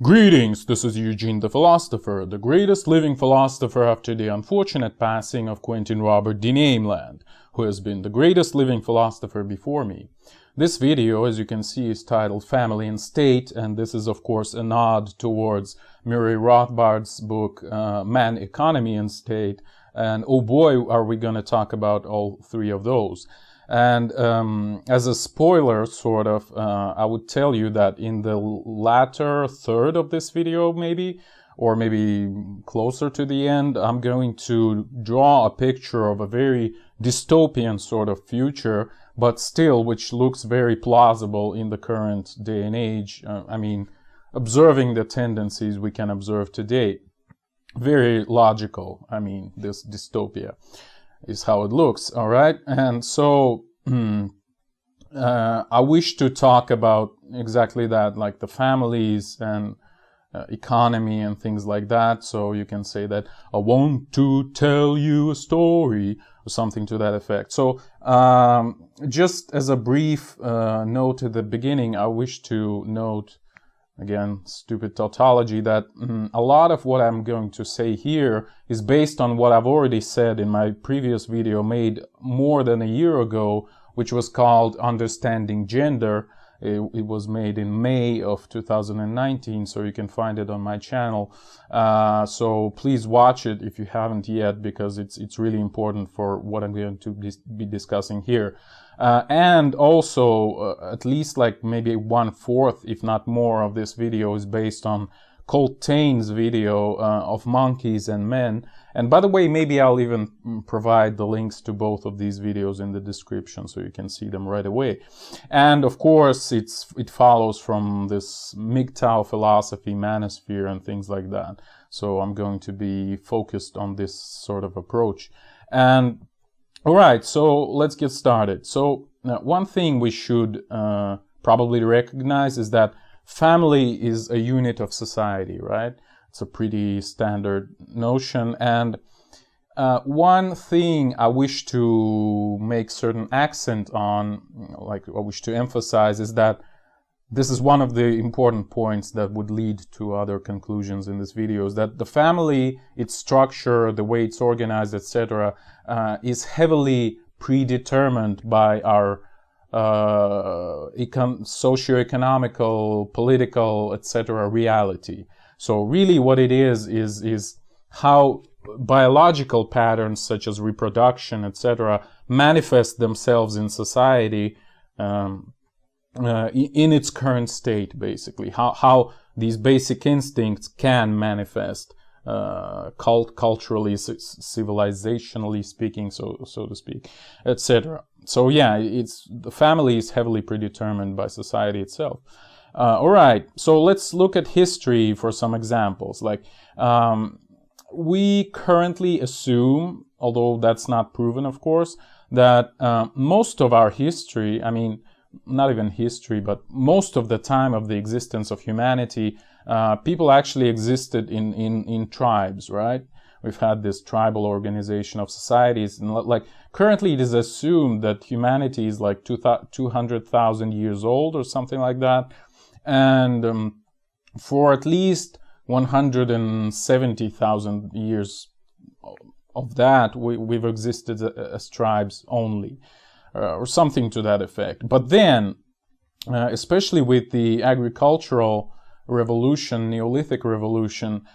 Greetings, this is Eugene the Philosopher, the greatest living philosopher after the unfortunate passing of Quentin Robert de Nameland, who has been the greatest living philosopher before me. This video, as you can see, is titled Family and State, and this is of course a nod towards Murray Rothbard's book Man, Economy and State, and oh boy are we going to talk about all three of those. And as a spoiler, sort of, I would tell you that in the latter third of this video, maybe, or maybe closer to the end, I'm going to draw a picture of a very dystopian sort of future, but still which looks very plausible in the current day and age. Observing the tendencies we can observe today. Very logical, this dystopia is how it looks, all right? And so I wish to talk about exactly that, like the families and economy and things like that. So you can say that I want to tell you a story or something to that effect. So just as a brief note at the beginning, I wish to note, again, stupid tautology, that a lot of what I'm going to say here is based on what I've already said in my previous video made more than a year ago, which was called Understanding Gender. It was made in May of 2019, so you can find it on my channel. So please watch it if you haven't yet, because it's really important for what I'm going to be discussing here. And also, at least like maybe 1/4, if not more, of this video is based on Coltane's video of monkeys and men. And by the way, maybe I'll even provide the links to both of these videos in the description so you can see them right away. And of course, it follows from this MGTOW philosophy, manosphere, and things like that. So I'm going to be focused on this sort of approach. And all right, so let's get started. So one thing we should probably recognize is that family is a unit of society, right? It's a pretty standard notion. And one thing I wish to make certain accent on, like I wish to emphasize, is that this is one of the important points that would lead to other conclusions in this video, is that the family, its structure, the way it's organized, etc., is heavily predetermined by our socio-economical, political, etc. reality. So really what it is how biological patterns such as reproduction, etc., manifest themselves in society in its current state, basically. How these basic instincts can manifest culturally, civilizationally speaking, so to speak, etc. So yeah, the family is heavily predetermined by society itself. All right, so let's look at history for some examples. Like we currently assume, although that's not proven, of course, that most of our history, not even history, but most of the time of the existence of humanity, people actually existed in tribes, right? We've had this tribal organization of societies, and like currently it is assumed that humanity is like 200,000 years old or something like that, and for at least 170,000 years of that, we've existed as tribes only. Or something to that effect. But then, especially with the agricultural revolution, Neolithic revolution,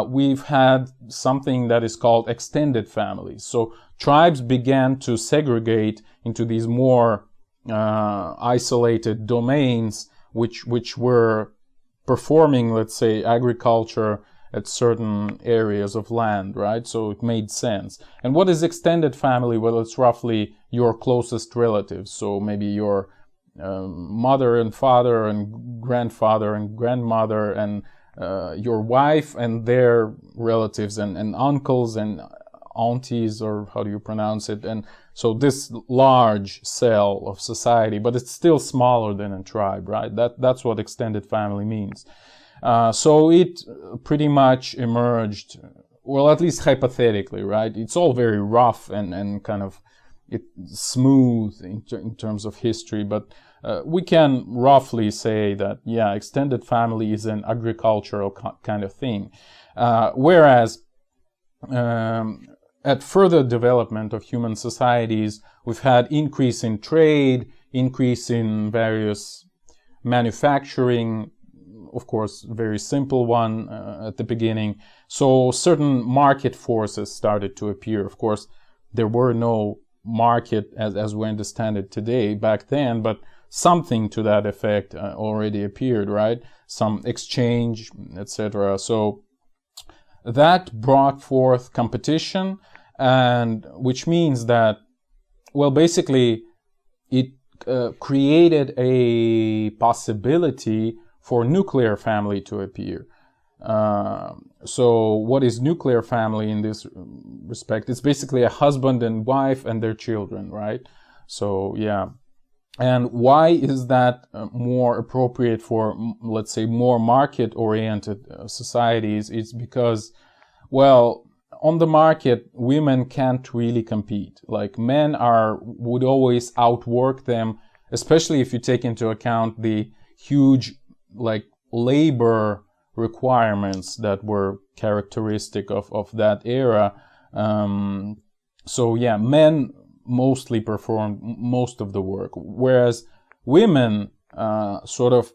we've had something that is called extended families. So tribes began to segregate into these more isolated domains, which were performing, let's say, agriculture at certain areas of land, right? So it made sense. And what is extended family? Well, it's roughly your closest relatives. So maybe your mother and father and grandfather and grandmother and your wife and their relatives and uncles and aunties, or how do you pronounce it? And so this large cell of society, but it's still smaller than a tribe, right? That's what extended family means. So it pretty much emerged, well, at least hypothetically, right? It's all very rough and kind of smooth in terms of history, but we can roughly say that, yeah, extended family is an agricultural kind of thing. Whereas at further development of human societies, we've had increase in trade, increase in various manufacturing, of course, very simple one at the beginning. So certain market forces started to appear. Of course, there were no market as we understand it today back then, but something to that effect already appeared, right? Some exchange, etc. So that brought forth competition, and which means that, well, basically it created a possibility for nuclear family to appear. So what is nuclear family in this respect? It's basically a husband and wife and their children, right? So yeah. And why is that more appropriate for, let's say, more market-oriented societies? It's because, well, on the market, women can't really compete. Like, men would always outwork them, especially if you take into account the huge, like, labor requirements that were characteristic of that era. So yeah, men mostly performed most of the work, whereas women sort of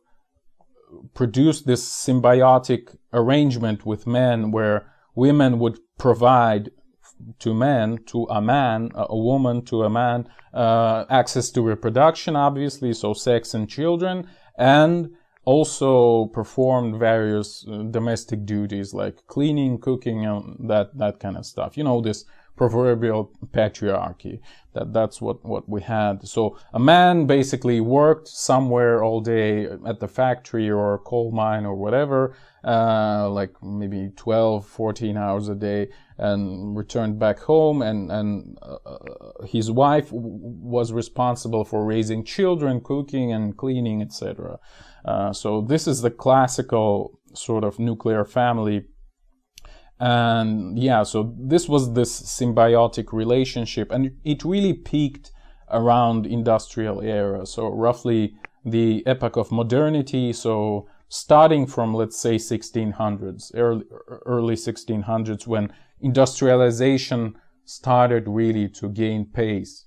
produced this symbiotic arrangement with men where women would provide to a woman to a man, access to reproduction, obviously, so sex and children, and also performed various domestic duties like cleaning, cooking, and that kind of stuff. You know, this proverbial patriarchy. That's what we had. So a man basically worked somewhere all day at the factory or coal mine or whatever, like maybe 12, 14 hours a day, and returned back home, and his wife was responsible for raising children, cooking and cleaning, etc. So this is the classical sort of nuclear family. And yeah, so this was this symbiotic relationship, and it really peaked around industrial era, so roughly the epoch of modernity. So starting from, let's say, 1600s, early 1600s, when industrialization started really to gain pace.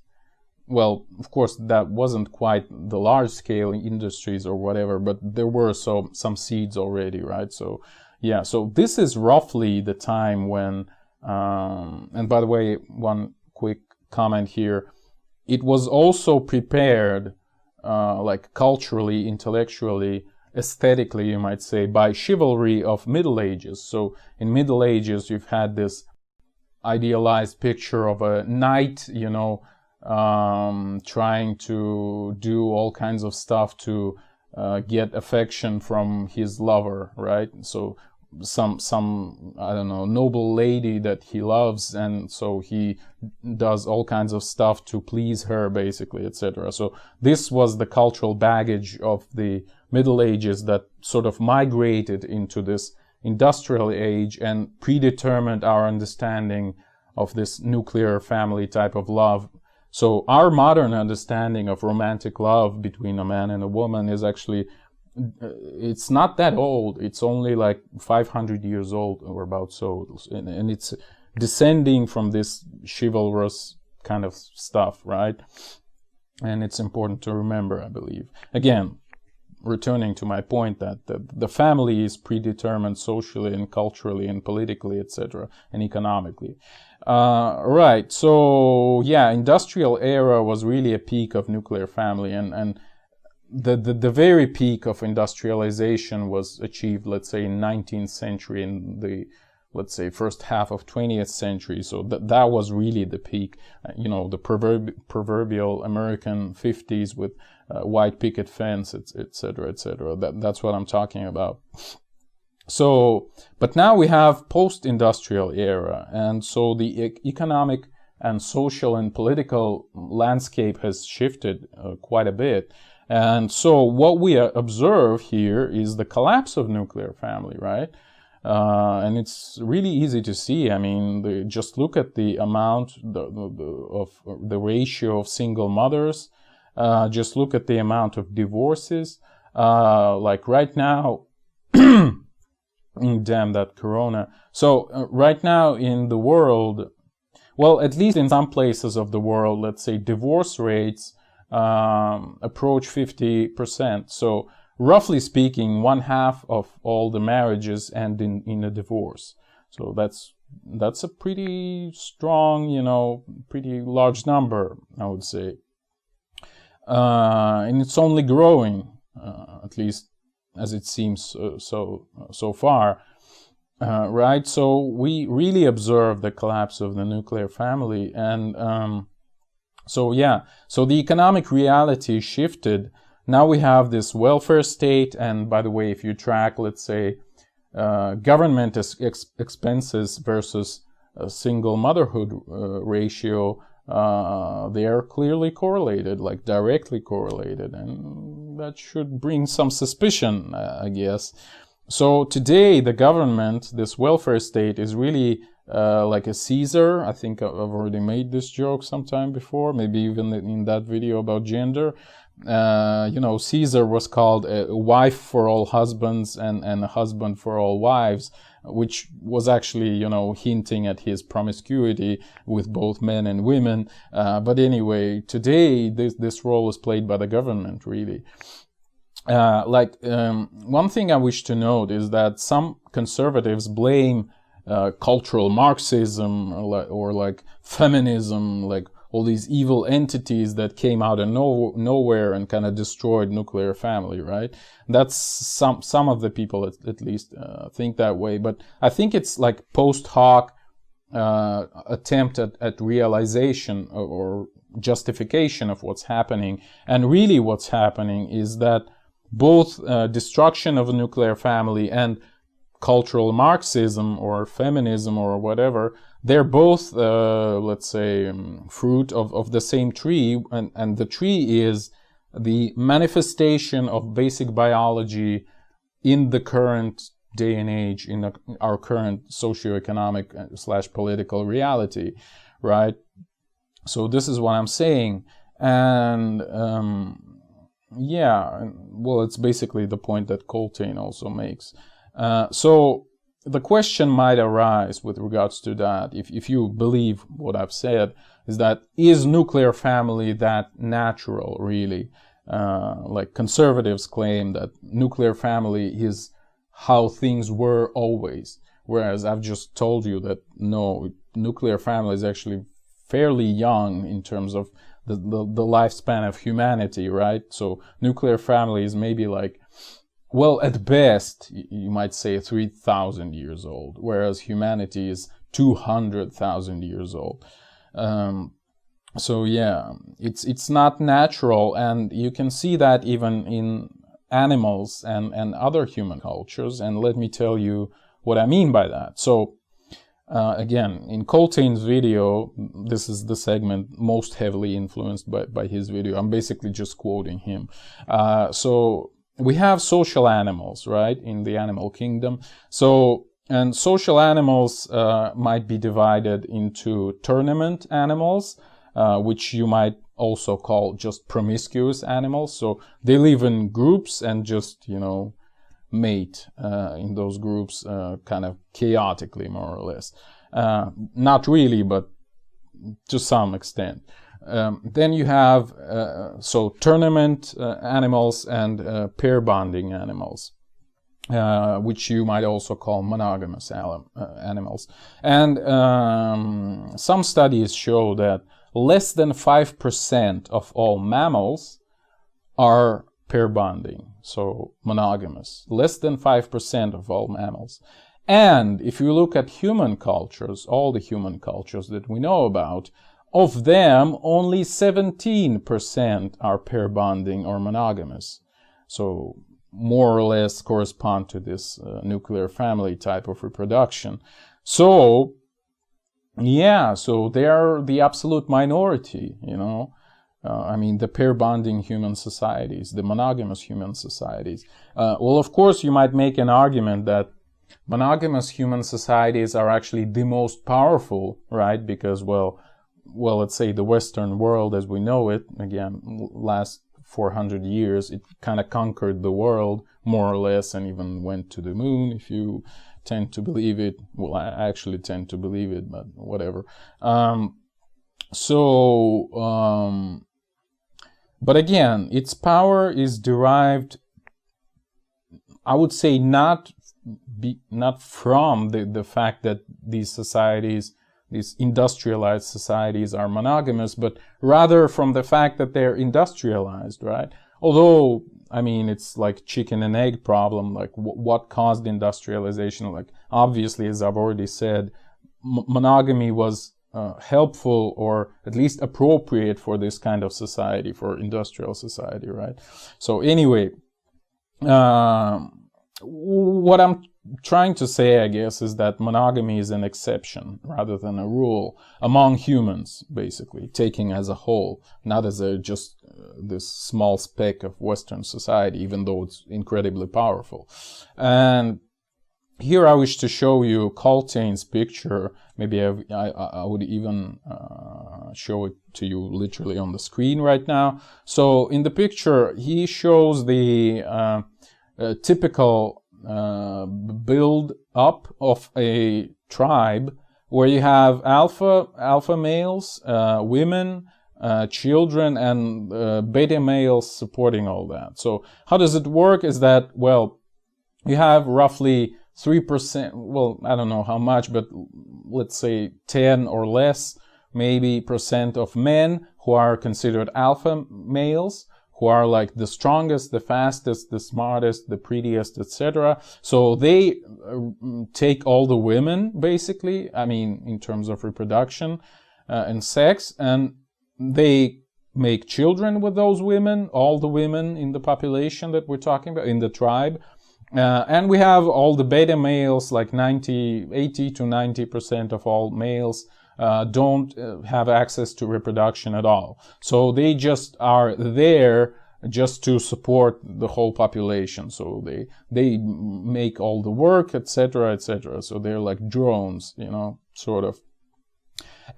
Well, of course, that wasn't quite the large-scale industries or whatever, but there were some seeds already, right? So yeah, so this is roughly the time when, and by the way, one quick comment here, it was also prepared, like culturally, intellectually, aesthetically, you might say, by chivalry of Middle Ages. So in Middle Ages, you've had this idealized picture of a knight, you know, trying to do all kinds of stuff to get affection from his lover, right? So some I don't know, noble lady that he loves, and so he does all kinds of stuff to please her, basically, etc. So this was the cultural baggage of the Middle Ages that sort of migrated into this industrial age and predetermined our understanding of this nuclear family type of love. So our modern understanding of romantic love between a man and a woman is actually, it's not that old. It's only like 500 years old or about so. And it's descending from this chivalrous kind of stuff, right? And it's important to remember, I believe. Again, returning to my point that the family is predetermined socially and culturally and politically, etc., and economically. Right, so yeah, industrial era was really a peak of nuclear family, and the very peak of industrialization was achieved, let's say, in 19th century, in the, let's say, first half of 20th century. So that was really the peak, you know, the proverbial American 50s with white picket fence, etc., etc. That's what I'm talking about. So, but now we have post-industrial era, and so the economic and social and political landscape has shifted quite a bit. And so what we observe here is the collapse of nuclear family, right? And it's really easy to see. I mean, just look at the amount of the ratio of single mothers. Just look at the amount of divorces. Like right now, damn that corona. So right now in the world, well, at least in some places of the world, let's say divorce rates approach 50%. So roughly speaking, 1/2 of all the marriages end in a divorce. So that's a pretty strong, pretty large number, I would say. And it's only growing, at least as it seems so far. Right? So we really observe the collapse of the nuclear family. And so the economic reality shifted. Now we have this welfare state. And by the way, if you track, let's say, government expenses versus a single motherhood ratio, they are clearly correlated, like directly correlated. And that should bring some suspicion, I guess. So today, the government, this welfare state, is really like a Caesar. I think I've already made this joke sometime before, maybe even in that video about gender. Caesar was called a wife for all husbands and a husband for all wives, which was actually, hinting at his promiscuity with both men and women. But anyway, today, this role is played by the government, really. One thing I wish to note is that some conservatives blame cultural Marxism or like feminism, like all these evil entities that came out of nowhere and kind of destroyed nuclear family, right? That's some of the people at least think that way, but I think it's like post hoc attempt at realization or justification of what's happening. And really what's happening is that both destruction of a nuclear family and cultural Marxism or feminism or whatever, they're both, let's say, fruit of the same tree. And the tree is the manifestation of basic biology in the current day and age, in our current socioeconomic / political reality, right? So this is what I'm saying. And well, it's basically the point that Coltain also makes. So the question might arise with regards to that, if you believe what I've said, is nuclear family that natural, really? Like conservatives claim that nuclear family is how things were always, whereas I've just told you that no, nuclear family is actually fairly young in terms of the lifespan of humanity, right? So nuclear family is maybe like, well, at best, you might say 3,000 years old, whereas humanity is 200,000 years old. So yeah, it's not natural, and you can see that even in animals and other human cultures, and let me tell you what I mean by that. So again, in Coltain's video, this is the segment most heavily influenced by his video. I'm basically just quoting him. So we have social animals, right, in the animal kingdom. So, and social animals might be divided into tournament animals, which you might also call just promiscuous animals. So they live in groups and just, mate in those groups kind of chaotically, more or less. Not really, but to some extent. Then you have tournament animals and pair bonding animals, which you might also call monogamous animals. And some studies show that less than 5% of all mammals are pair bonding, so monogamous. Less than 5% of all mammals. And if you look at human cultures, all the human cultures that we know about, of them, only 17% are pair bonding or monogamous. So more or less correspond to this nuclear family type of reproduction. So, yeah, so they are the absolute minority, the pair bonding human societies, the monogamous human societies. Well, of course, you might make an argument that monogamous human societies are actually the most powerful, right? Because, well, let's say the Western world as we know it, again, last 400 years, it kind of conquered the world, more or less, and even went to the moon, if you tend to believe it. Well, I actually tend to believe it, but whatever. But again, its power is derived, I would say, not from the fact that these societies, these industrialized societies, are monogamous, but rather from the fact that they're industrialized, right? Although, I mean, it's like chicken and egg problem, like what caused industrialization? Like, obviously, as I've already said, monogamy was helpful, or at least appropriate for this kind of society, for industrial society, right? So anyway, what I'm trying to say, I guess, is that monogamy is an exception rather than a rule among humans, basically, taking as a whole, not as just this small speck of Western society, even though it's incredibly powerful. And here I wish to show you Coltane's picture. Maybe I would even show it to you literally on the screen right now. So in the picture, he shows the typical build up of a tribe where you have alpha males, women, children, and beta males supporting all that. So how does it work is that, well, you have roughly 3%, well, I don't know how much, but let's say 10 or less, maybe percent of men who are considered alpha males, who are like the strongest, the fastest, the smartest, the prettiest, etc. So they take all the women, basically, I mean, in terms of reproduction and sex, and they make children with those women, all the women in the population that we're talking about, in the tribe. And we have all the beta males, like 80 to 90% of all males don't have access to reproduction at all. So they just are there just to support the whole population. So they make all the work, etc., etc. So they're like drones, you know, sort of.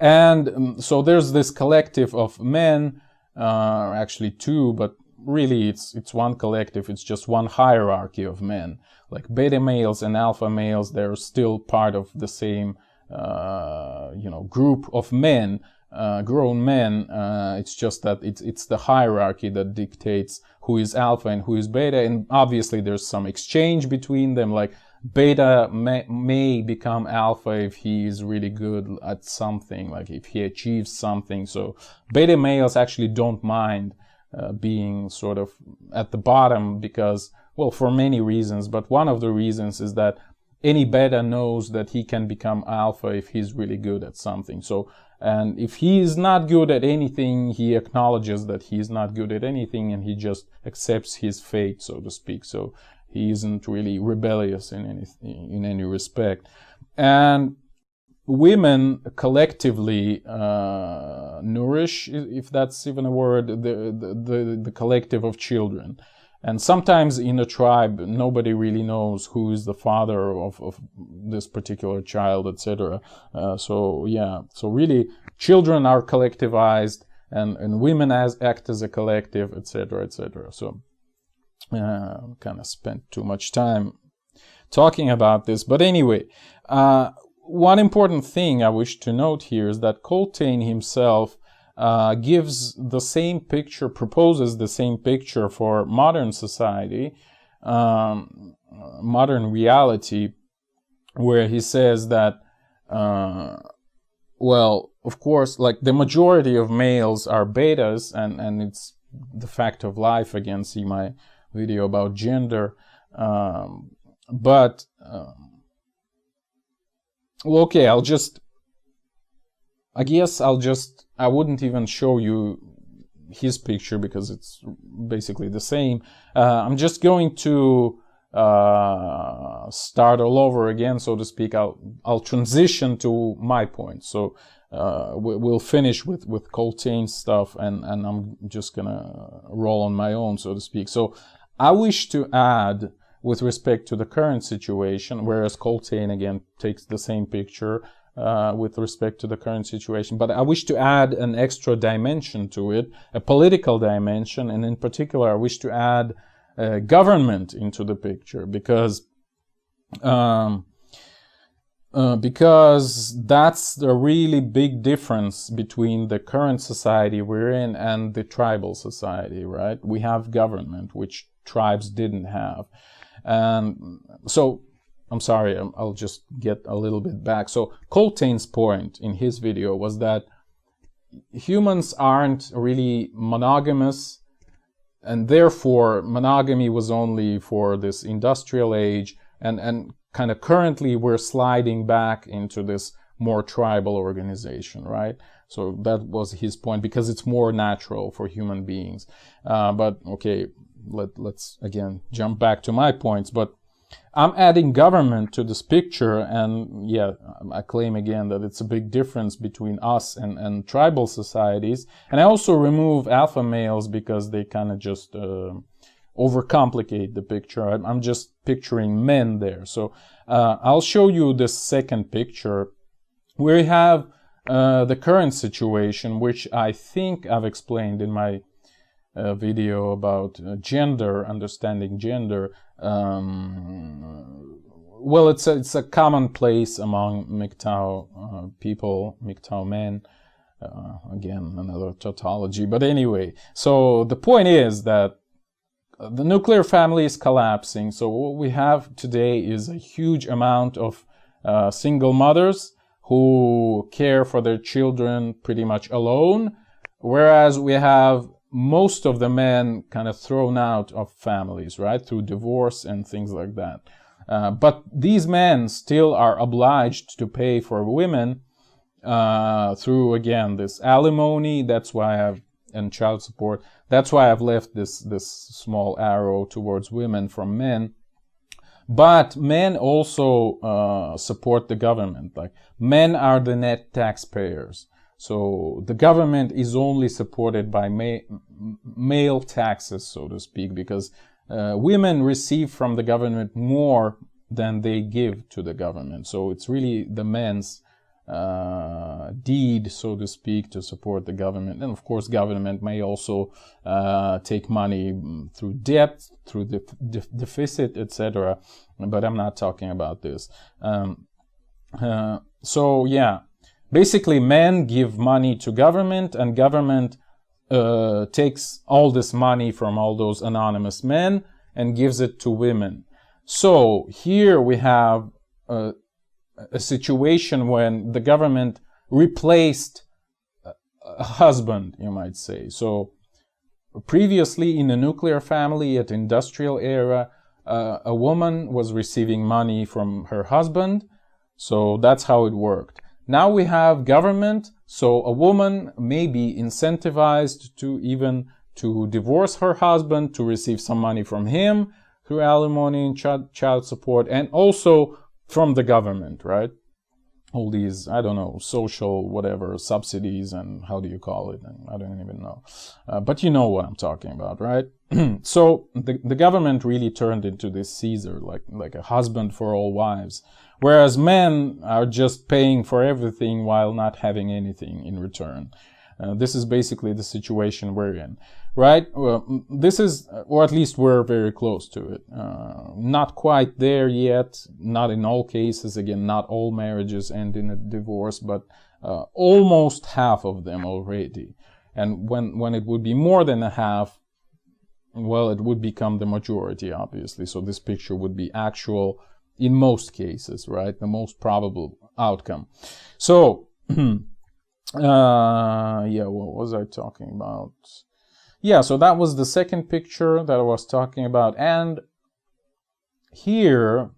And so there's this collective of men, actually two, but really it's one collective. It's just one hierarchy of men. Like beta males and alpha males, they're still part of the same group of men, grown men. It's just that it's the hierarchy that dictates who is alpha and who is beta, and obviously there's some exchange between them. Like beta may become alpha if he is really good at something, like if he achieves something. So beta males actually don't mind being sort of at the bottom because, well, for many reasons, but one of the reasons is that any beta knows that he can become alpha if he's really good at something. So, and if he is not good at anything, he acknowledges that he is not good at anything, and he just accepts his fate, so to speak. So he isn't really rebellious in any respect. And women collectively nourish, if that's even a word, the collective of children. And sometimes in a tribe, nobody really knows who is the father of this particular child, etc. So really, children are collectivized, and women act as a collective, etc., etc. So kind of spent too much time talking about this. But anyway, one important thing I wish to note here is that Coltane himself gives the same picture, proposes the same picture for modern society, modern reality, where he says that, well, of course, like the majority of males are betas, and it's the fact of life. Again, see my video about gender. But, well, okay, I wouldn't even show you his picture because it's basically the same. I'm just going to start all over again, so to speak. I'll transition to my point. So we'll finish with Coltane's stuff, and I'm just gonna roll on my own, so to speak. So I wish to add with respect to the current situation, whereas Coltain again takes the same picture with respect to the current situation. But I wish to add an extra dimension to it, a political dimension, and in particular I wish to add government into the picture, because that's the really big difference between the current society we're in and the tribal society, right? We have government, which tribes didn't have. And so, I'm sorry, I'll just get a little bit back. So Coltain's point in his video was that humans aren't really monogamous, and therefore monogamy was only for this industrial age, and kind of currently we're sliding back into this more tribal organization, right? So that was his point, because it's more natural for human beings. But okay, let's again jump back to my points. But I'm adding government to this picture, and yeah, I claim again that it's a big difference between us and tribal societies. And I also remove alpha males because they kind of just overcomplicate the picture. I'm just picturing men there. So I'll show you this second picture where we have the current situation, which I think I've explained in my video about gender, understanding gender. Well, it's a commonplace among MGTOW people, MGTOW men. Again, another tautology. But anyway, so the point is that the nuclear family is collapsing. So what we have today is a huge amount of single mothers who care for their children pretty much alone, whereas we have most of the men kind of thrown out of families, right, through divorce and things like that. But these men still are obliged to pay for women through, again, this alimony. That's why and child support. That's why I've left this small arrow towards women from men. But men also support the government. Like, men are the net taxpayers. So the government is only supported by male taxes, so to speak, because women receive from the government more than they give to the government. So it's really the men's deed, so to speak, to support the government. And of course, government may also take money through debt, through the deficit, etc. But I'm not talking about this. So yeah. Basically, men give money to government, and government takes all this money from all those anonymous men and gives it to women. So here we have a situation when the government replaced a husband, you might say. So previously in a nuclear family at industrial era, a woman was receiving money from her husband. So that's how it worked. Now we have government, so a woman may be incentivized to divorce her husband, to receive some money from him through alimony and child support, and also from the government, right? All these, I don't know, social whatever, subsidies, and how do you call it? I don't even know. But you know what I'm talking about, right? So the government really turned into this Caesar, like a husband for all wives. Whereas men are just paying for everything while not having anything in return. This is basically the situation we're in, right? This is, or at least we're very close to it. Not quite there yet, not in all cases. Again, not all marriages end in a divorce, but almost half of them already. And when it would be more than a half, well, it would become the majority, obviously. So this picture would be actual in most cases, right? The most probable outcome. So, yeah, what was I talking about? Yeah, so that was the second picture that I was talking about. And here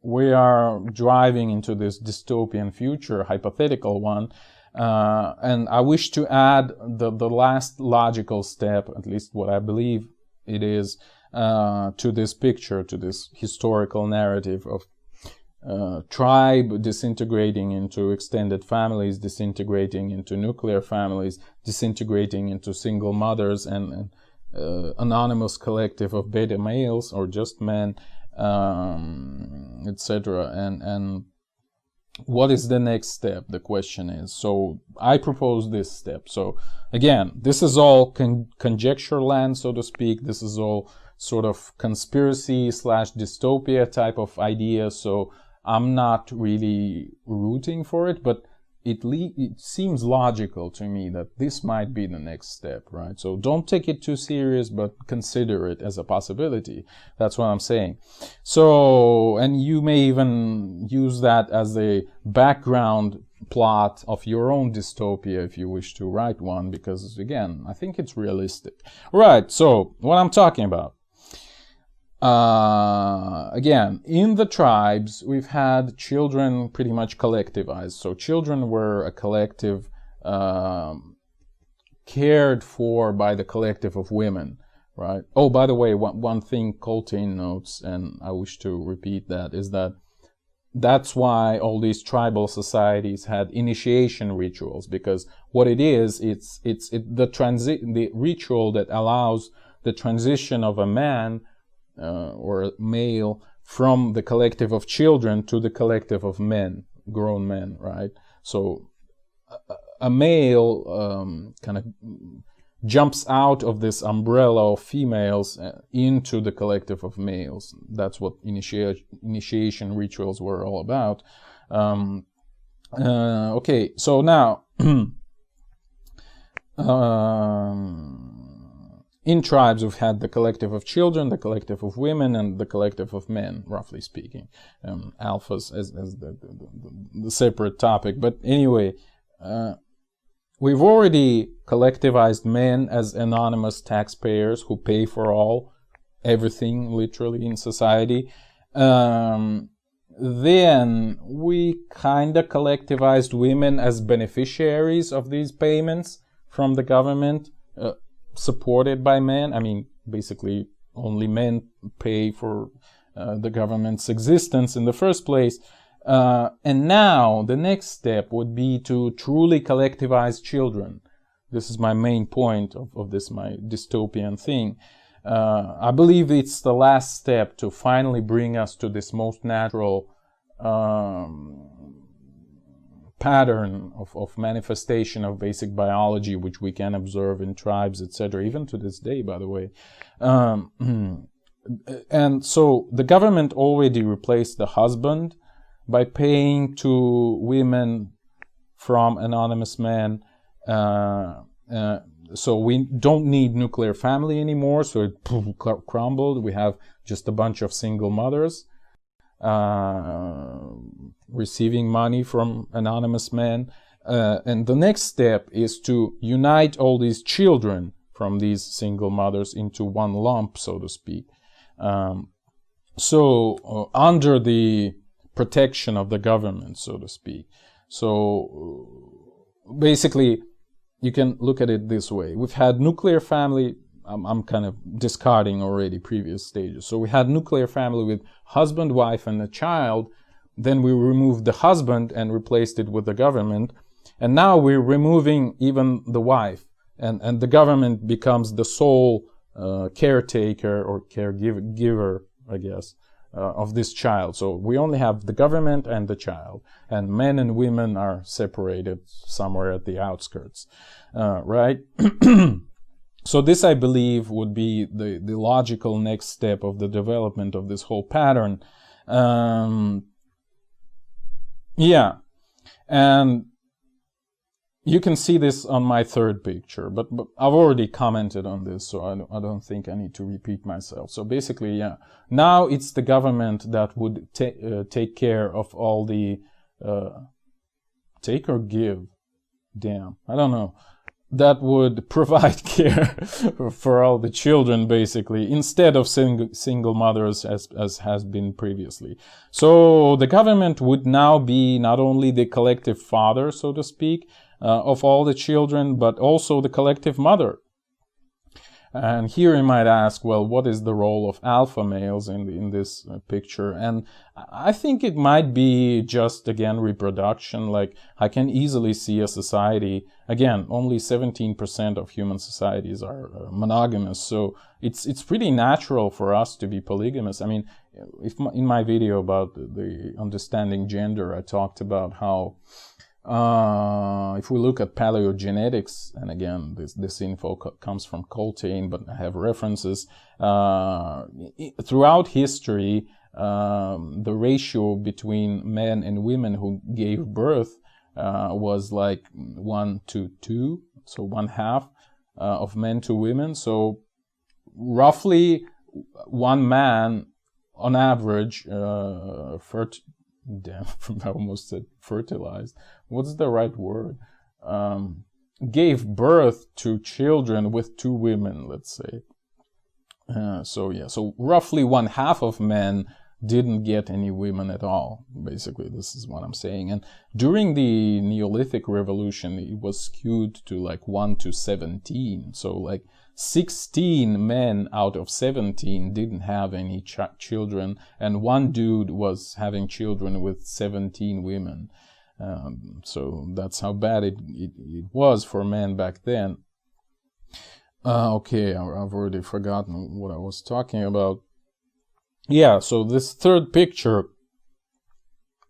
we are driving into this dystopian future, hypothetical one. And I wish to add the last logical step, at least what I believe it is, to this picture, to this historical narrative of tribe disintegrating into extended families, disintegrating into nuclear families, disintegrating into single mothers and anonymous collective of beta males or just men, etc. And what is the next step? The question is. So I propose this step. So again, this is all conjecture land, so to speak. This is all sort of conspiracy / dystopia type of idea. So I'm not really rooting for it, but it seems logical to me that this might be the next step, right? So don't take it too serious, but consider it as a possibility. That's what I'm saying. So, and you may even use that as a background plot of your own dystopia if you wish to write one, because again, I think it's realistic. Right, so what I'm talking about. Again, in the tribes, we've had children pretty much collectivized. So children were a collective cared for by the collective of women, right? Oh, by the way, one thing Coltain notes, and I wish to repeat that, is that that's why all these tribal societies had initiation rituals, because what it is, it's the ritual that allows the transition of a man or a male from the collective of children to the collective of men, grown men, right? So a male kind of jumps out of this umbrella of females into the collective of males. That's what initiation rituals were all about. Okay, so now in tribes, we've had the collective of children, the collective of women, and the collective of men, roughly speaking. Alphas as the separate topic. But anyway, we've already collectivized men as anonymous taxpayers who pay for everything, literally, in society. Then we kind of collectivized women as beneficiaries of these payments from the government, supported by men. I mean, basically only men pay for the government's existence in the first place. And now the next step would be to truly collectivize children. This is my main point of this, my dystopian thing. I believe it's the last step to finally bring us to this most natural pattern of manifestation of basic biology, which we can observe in tribes, etc., even to this day, by the way. And so the government already replaced the husband by paying to women from anonymous men. So we don't need nuclear family anymore, so it crumbled. We have just a bunch of single mothers receiving money from anonymous men. And the next step is to unite all these children from these single mothers into one lump, so to speak. Under the protection of the government, so to speak. So basically, you can look at it this way. We've had nuclear family. I'm kind of discarding already previous stages. So we had nuclear family with husband, wife, and a child. Then we removed the husband and replaced it with the government. And now we're removing even the wife. And the government becomes the sole caretaker or caregiver, I guess, of this child. So we only have the government and the child. And men and women are separated somewhere at the outskirts, right? So this, I believe, would be the logical next step of the development of this whole pattern. Yeah, and you can see this on my third picture, but I've already commented on this, so I don't think I need to repeat myself. So basically, yeah, now it's the government that would take care of all the take or give, damn, I don't know, that would provide care for all the children, basically, instead of single mothers as has been previously. So the government would now be not only the collective father, so to speak, of all the children, but also the collective mother. And here you might ask, well, what is the role of alpha males in this picture? And I think it might be just, again, reproduction. Like, I can easily see a society, again, only 17% of human societies are monogamous. So it's pretty natural for us to be polygamous. I mean, in my video about the understanding gender, I talked about how if we look at paleogenetics, and again, this info comes from Coltane, but I have references, throughout history, the ratio between men and women who gave birth was like 1 to 2, so 1/2 of men to women. So roughly one man on average I almost said fertilized. What's the right word? Gave birth to children with 2 women, let's say. So roughly 1/2 of men didn't get any women at all. Basically, this is what I'm saying. And during the Neolithic Revolution, it was skewed to like 1 to 17. So like 16 men out of 17 didn't have any children, and one dude was having children with 17 women. So that's how bad it was for men back then. Okay, I've already forgotten what I was talking about. Yeah, so this third picture,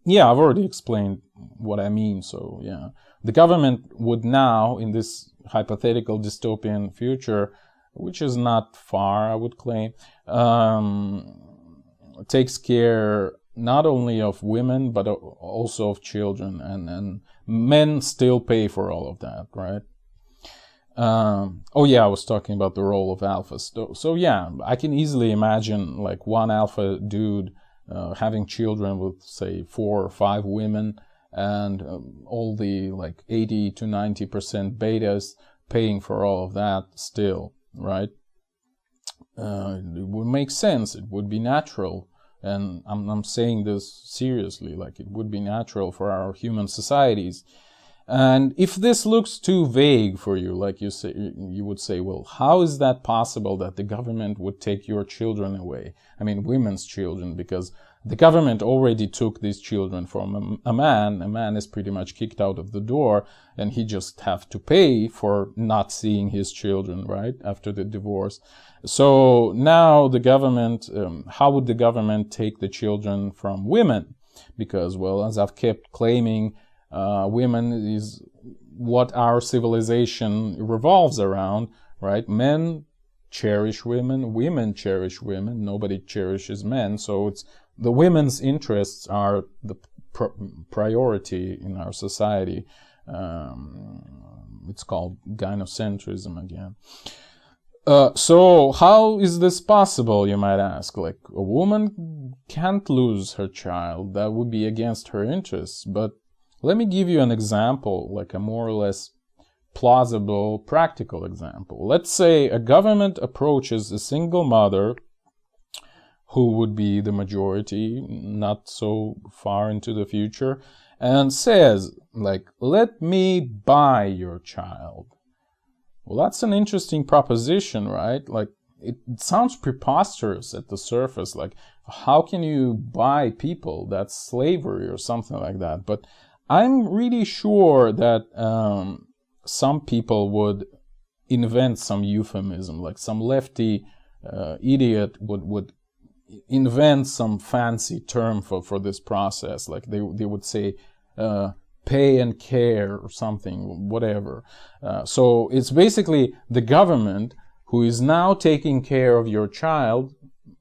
yeah, I've already explained what I mean. So yeah, the government would now, in this hypothetical dystopian future, which is not far, I would claim, takes care not only of women, but also of children, and men still pay for all of that, right? Oh yeah, I was talking about the role of alphas. So yeah, I can easily imagine like one alpha dude having children with, say, 4 or 5 women, and all the like 80 to 90% betas paying for all of that still, right? It would make sense. It would be natural. And I'm saying this seriously, like it would be natural for our human societies. And if this looks too vague for you, like you would say, well, how is that possible that the government would take your children away? I mean, women's children, because the government already took these children from a man. A man is pretty much kicked out of the door, and he just have to pay for not seeing his children, right, after the divorce. So now the government, how would the government take the children from women? Because, well, as I've kept claiming, women is what our civilization revolves around, right? Men cherish women, women cherish women, nobody cherishes men. So it's the women's interests are the priority in our society. It's called gynocentrism again. So how is this possible, you might ask? Like, a woman can't lose her child. That would be against her interests. But let me give you an example, like a more or less plausible, practical example. Let's say a government approaches a single mother, who would be the majority, not so far into the future, and says, like, let me buy your child. Well, that's an interesting proposition, right? Like, it sounds preposterous at the surface. Like, how can you buy people? That's slavery or something like that. But I'm really sure that some people would invent some euphemism, like some lefty idiot would invent some fancy term for this process. Like they would say pay and care or something, whatever. So it's basically the government who is now taking care of your child.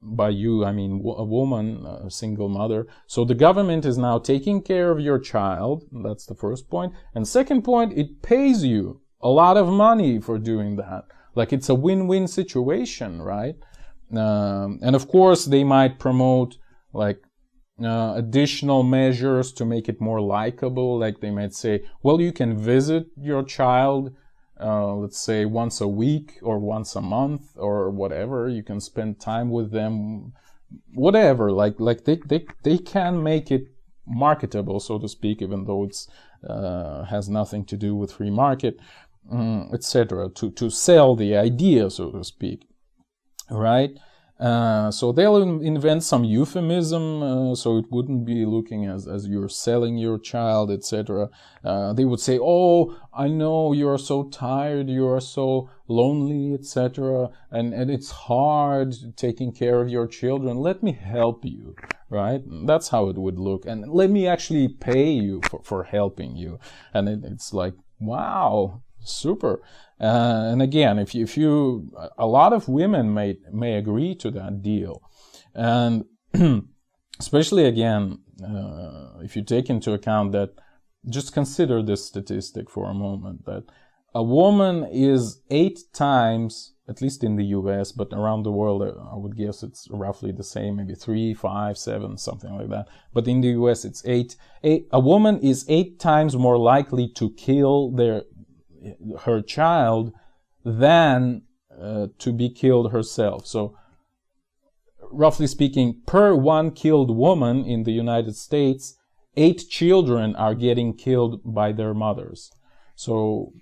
By you, I mean a woman, a single mother. So the government is now taking care of your child. That's the first point. And second point, it pays you a lot of money for doing that. Like, it's a win-win situation, right? And of course, they might promote like additional measures to make it more likable. Like they might say, well, you can visit your child let's say once a week or once a month or whatever. You can spend time with them, whatever. Like they can make it marketable, so to speak, even though it's has nothing to do with free market, etc. To sell the idea, so to speak, right? So they'll invent some euphemism, so it wouldn't be looking as you're selling your child, etc. They would say, oh, I know you're so tired, you are so lonely, etc. And it's hard taking care of your children. Let me help you, right? That's how it would look. And let me actually pay you for helping you. And it's like, wow, super. And again, if you a lot of women may agree to that deal, and especially again, if you take into account that, just consider this statistic for a moment, that a woman is 8 times, at least in the US, but around the world, I would guess it's roughly the same, maybe 3, 5, 7, something like that. But in the US, it's 8. A woman is 8 times more likely to kill her child than to be killed herself. So roughly speaking, per 1 killed woman in the United States, 8 children are getting killed by their mothers. So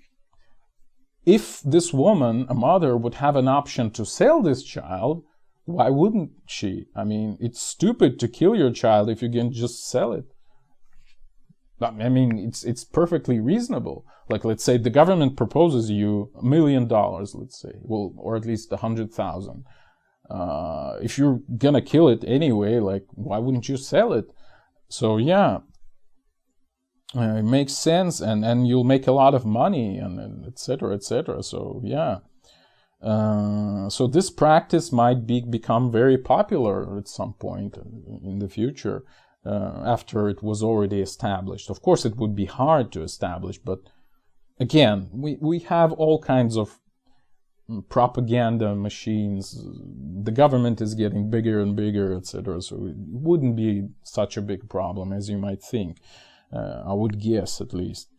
if this woman, a mother, would have an option to sell this child, why wouldn't she? I mean, it's stupid to kill your child if you can just sell it. I mean, it's perfectly reasonable. Like, let's say the government proposes you $1 million, let's say, well, or at least 100,000. If you're gonna kill it anyway, like, why wouldn't you sell it? So yeah, it makes sense, and you'll make a lot of money, and etc., etc. So yeah, so this practice might become very popular at some point in the future. After it was already established. Of course, it would be hard to establish, but again, we have all kinds of propaganda machines. The government is getting bigger and bigger, etc. So it wouldn't be such a big problem as you might think. I would guess, at least.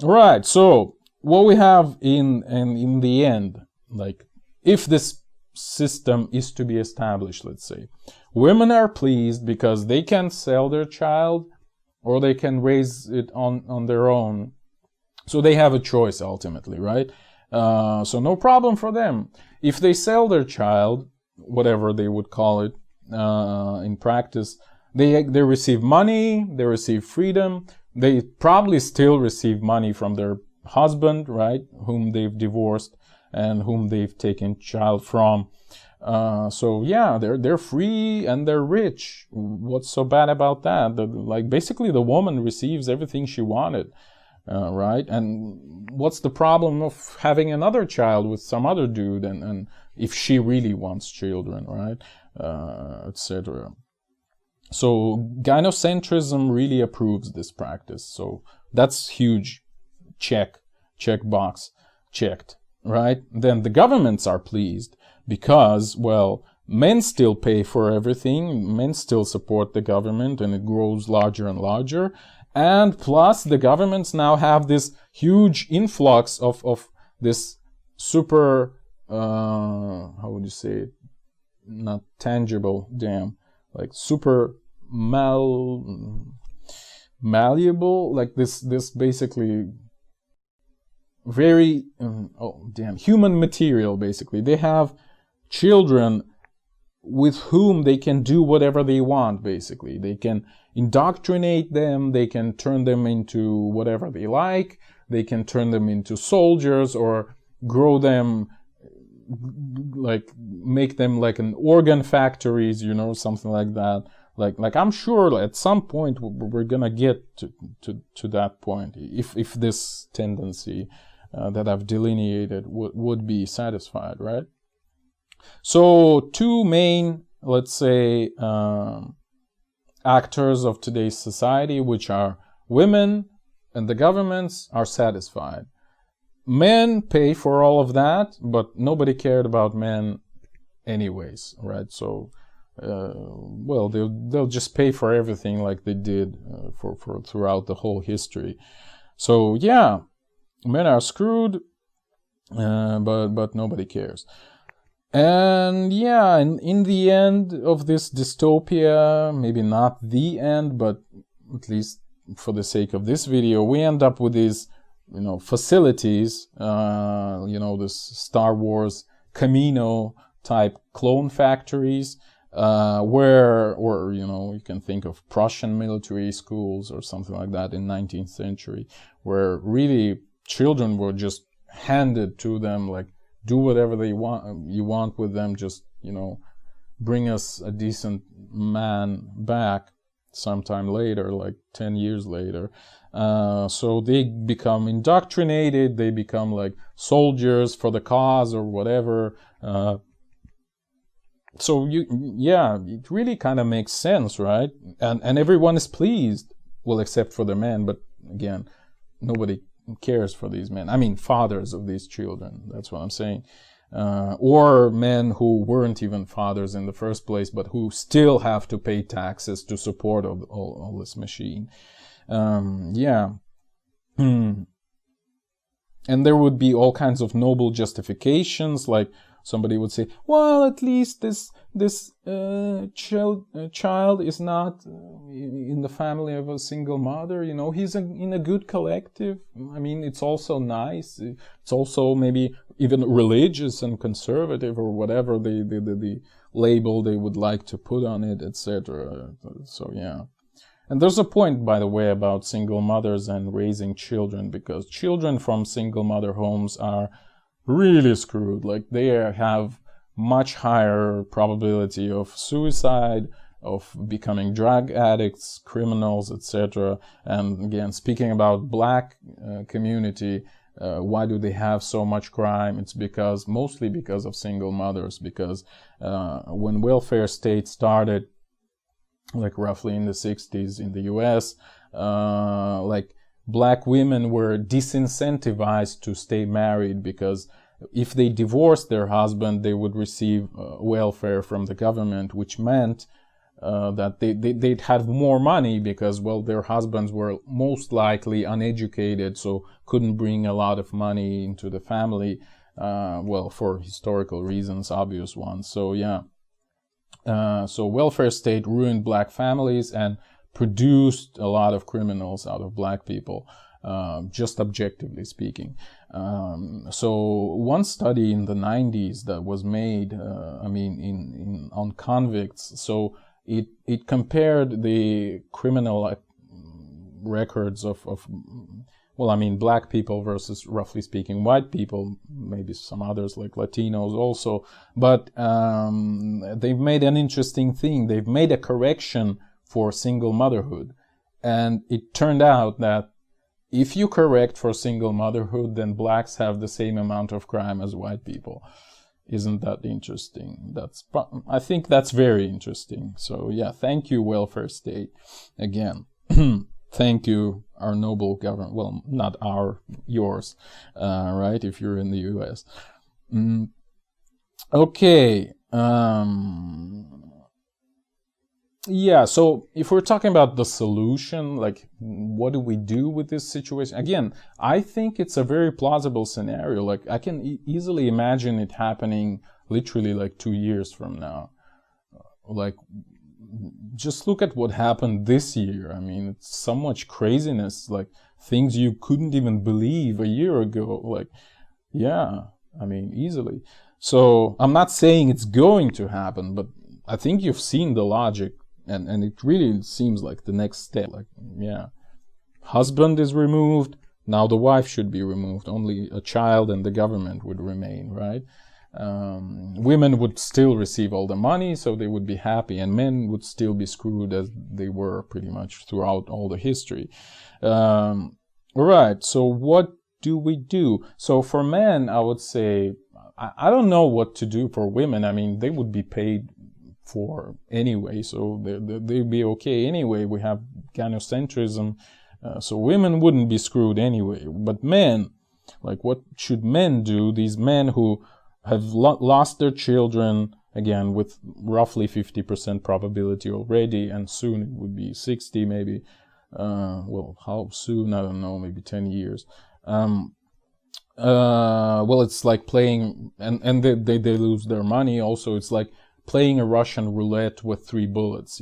Right. So what we have in the end, like, if this system is to be established, let's say, women are pleased because they can sell their child or they can raise it on their own. So they have a choice ultimately, right? So no problem for them. If they sell their child, whatever they would call it in practice, they receive money, they receive freedom, they probably still receive money from their husband, right, whom they've divorced and whom they've taken child from. So yeah, they're free and they're rich. What's so bad about that? Like, basically the woman receives everything she wanted, right? And what's the problem of having another child with some other dude, and if she really wants children, right, etc. So gynocentrism really approves this practice. So that's huge. Check box checked, right? Then the governments are pleased because, well, men still pay for everything, men still support the government, and it grows larger and larger. And plus, the governments now have this huge influx of this super, how would you say it? Not tangible, damn. Like super malleable, like this basically very, human material, basically. They have children with whom they can do whatever they want, basically. They can indoctrinate them, they can turn them into whatever they like, they can turn them into soldiers or grow them, like make them like an organ factories, something like that. Like I'm sure at some point we're gonna get to that point if this tendency that I've delineated would be satisfied, right? So 2 main, let's say, actors of today's society, which are women and the governments, are satisfied. Men pay for all of that, but nobody cared about men anyways, right? So, well, they'll just pay for everything like they did for throughout the whole history. So yeah, men are screwed, but nobody cares. And yeah, in the end of this dystopia, maybe not the end, but at least for the sake of this video, we end up with these, facilities, this Star Wars Camino type clone factories, or you can think of Prussian military schools or something like that in 19th century, where really children were just handed to them, like, do whatever you want with them, just, bring us a decent man back sometime later, like 10 years later. So they become indoctrinated, they become like soldiers for the cause or whatever. So it really kind of makes sense, right? And everyone is pleased, well, except for the men, but again, nobody cares for these men. I mean, fathers of these children, that's what I'm saying. Or men who weren't even fathers in the first place, but who still have to pay taxes to support all this machine. And there would be all kinds of noble justifications, like somebody would say, well, at least this child is not in the family of a single mother, he's in a good collective. I mean, it's also nice. It's also maybe even religious and conservative, or whatever the label they would like to put on it, etc. So yeah. And there's a point, by the way, about single mothers and raising children, because children from single mother homes are really screwed. Like, they have much higher probability of suicide, of becoming drug addicts, criminals, etc. And again, speaking about black community, why do they have so much crime? It's mostly because of single mothers, because when welfare state started, like roughly in the 60s in the US, like, black women were disincentivized to stay married, because if they divorced their husband, they would receive welfare from the government, which meant that they'd have more money, because, well, their husbands were most likely uneducated, so couldn't bring a lot of money into the family, well, for historical reasons, obvious ones. So yeah. So welfare state ruined black families and produced a lot of criminals out of black people, just objectively speaking. So one study in the 90s that was made, on convicts, so it compared the criminal records of black people versus, roughly speaking, white people, maybe some others like Latinos also. But they've made an interesting thing. They've made a correction for single motherhood. And it turned out that if you correct for single motherhood, then blacks have the same amount of crime as white people. Isn't that interesting? I think that's very interesting. So yeah, thank you, welfare state, again. Thank you, our noble government. Well, not yours, right? If you're in the US. Okay. Yeah, so if we're talking about the solution, like, what do we do with this situation? Again, I think it's a very plausible scenario. Like, I can easily imagine it happening literally like 2 years from now. Like, just look at what happened this year. I mean, it's so much craziness, like things you couldn't even believe a year ago. Like, yeah, I mean, easily. So I'm not saying it's going to happen, but I think you've seen the logic, and it really seems like the next step. Like, yeah, husband is removed, now the wife should be removed. Only a child and the government would remain, right? Women would still receive all the money, so they would be happy, and men would still be screwed as they were pretty much throughout all the history. All right, so what do we do? So for men, I would say, I don't know what to do for women. I mean, they would be paid for anyway, so they'd be okay anyway. We have gynocentrism, so women wouldn't be screwed anyway. But men, like, what should men do? These men who have lost their children, again, with roughly 50% probability already, and soon it would be 60 maybe. Well, how soon? I don't know, maybe 10 years. Well, it's like playing, and they lose their money also. It's like playing a Russian roulette with 3 bullets,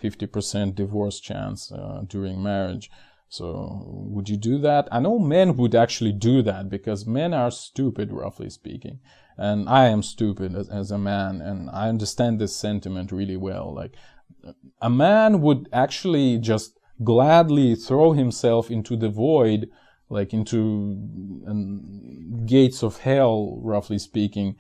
50% divorce chance during marriage. So would you do that? I know men would actually do that because men are stupid, roughly speaking. And I am stupid as a man, and I understand this sentiment really well. Like, a man would actually just gladly throw himself into the void, like into gates of hell, roughly speaking,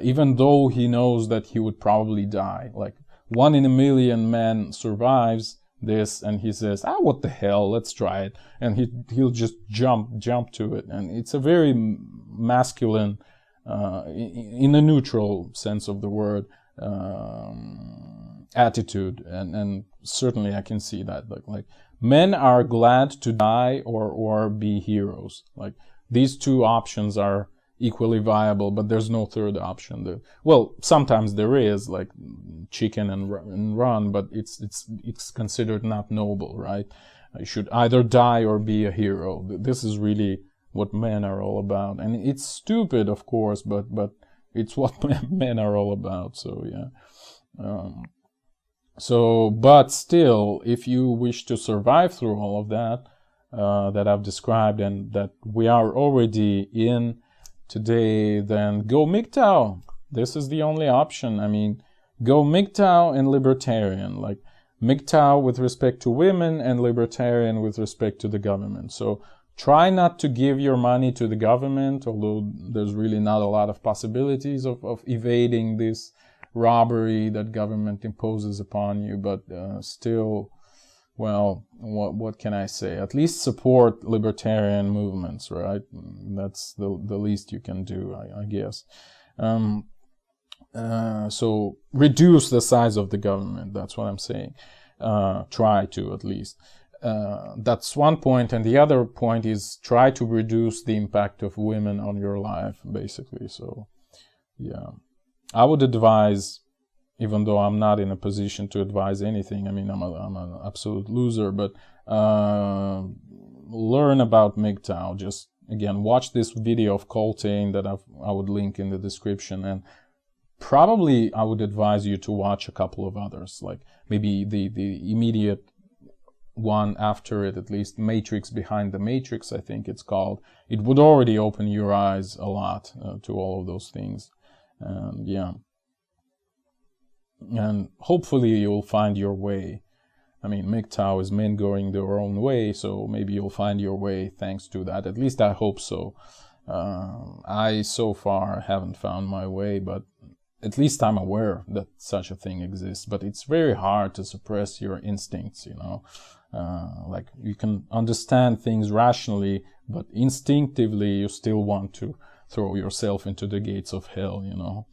even though he knows that he would probably die. Like, 1 in a million men survives this, and he says, what the hell, let's try it, and he'll just jump to it. And it's a very masculine, in a neutral sense of the word, attitude, and certainly I can see that. Like men are glad to die or be heroes. Like, these two options are equally viable, but there's no third option. Well, sometimes there is, like chicken and run, but it's considered not noble, right? You should either die or be a hero. This is really what men are all about, and it's stupid, of course, but it's what men are all about. So yeah. But still, if you wish to survive through all of that that I've described and that we are already in today, then go MGTOW. This is the only option. I mean, go MGTOW and libertarian. Like, MGTOW with respect to women and libertarian with respect to the government. So try not to give your money to the government, although there's really not a lot of possibilities of evading this robbery that government imposes upon you, but still, well, what can I say? At least support libertarian movements, right? That's the least you can do, I guess. So reduce the size of the government, that's what I'm saying. Try to, at least. That's one point, and the other point is try to reduce the impact of women on your life, basically. So yeah, I would advise, even though I'm not in a position to advise anything, I mean, I'm an absolute loser, but learn about MGTOW. Just, again, watch this video of Coltane that I would link in the description, and probably I would advise you to watch a couple of others, like maybe the immediate one after it, at least, Matrix Behind the Matrix, I think it's called. It would already open your eyes a lot to all of those things. And yeah, and hopefully you'll find your way. I mean, MGTOW is men going their own way, so maybe you'll find your way thanks to that. At least I hope so. I so far haven't found my way, but at least I'm aware that such a thing exists. But it's very hard to suppress your instincts, you know. Like, you can understand things rationally, but instinctively you still want to throw yourself into the gates of hell, you know.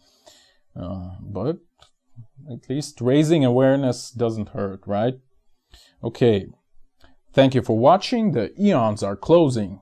But at least raising awareness doesn't hurt, right? Okay, thank you for watching. The eons are closing.